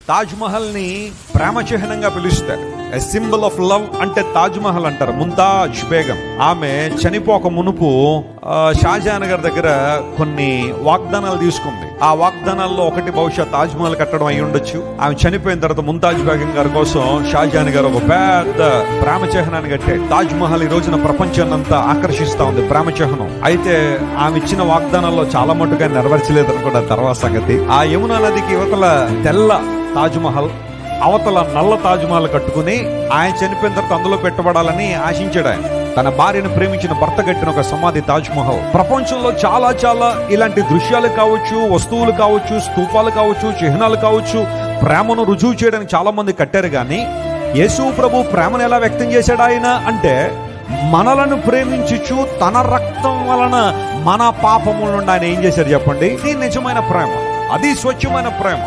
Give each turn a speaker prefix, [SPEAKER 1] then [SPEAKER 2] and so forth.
[SPEAKER 1] తాజ్ మహల్ ని ప్రేమ చిహ్నంగా పిలుస్తారు. ఎ సింబల్ ఆఫ్ లవ్ అంటే తాజ్ మహల్ అంటారు. ముంతాజ్ బేగం ఆమె చనిపోక మునుపు షాజహాన్ గారి దగ్గర కొన్ని వాగ్దానాలు తీసుకుంది. ఆ వాగ్దానాల్లో ఒకటి బహుశా తాజ్ మహల్ కట్టడం అయి ఉండొచ్చు. ఆమె చనిపోయిన తర్వాత ముంతాజ్ బేగం గారి కోసం షాజహాన్ గారు ఒక పెద్ద ప్రేమ చిహ్నాన్ని కట్టాడు. తాజ్ మహల్ ఈ రోజున ప్రపంచాన్ని అంతా ఆకర్షిస్తా ఉంది, ప్రేమ చిహ్నం. అయితే ఆమె ఇచ్చిన వాగ్దానాల్లో చాలా మట్టుగా నెరవేర్చలేదు అనుకున్న తర్వాత సంగతి. ఆ యమునా నదికి యువతల తెల్ల తాజ్ మహల్, అవతల నల్ల తాజ్ మహల్ కట్టుకుని ఆయన చనిపోయిన తర్వాత అందులో పెట్టబడాలని ఆశించాడు. ఆయన తన భార్యను ప్రేమించిన భర్త కట్టిన ఒక సమాధి తాజ్ మహల్. ప్రపంచంలో చాలా చాలా ఇలాంటి దృశ్యాలు కావచ్చు, వస్తువులు కావచ్చు, స్తూపాలు కావచ్చు, చిహ్నాలు కావచ్చు, ప్రేమను రుజువు చేయడానికి చాలా మంది కట్టారు. కానీ యేసు ప్రభు ప్రేమను ఎలా వ్యక్తం చేశాడు ఆయన అంటే, మనలను ప్రేమించుచు తన రక్తం వలన మన పాపముల నుండి ఆయన ఏం చేశాడు చెప్పండి. ఇది నిజమైన ప్రేమ, అది స్వచ్ఛమైన ప్రేమ.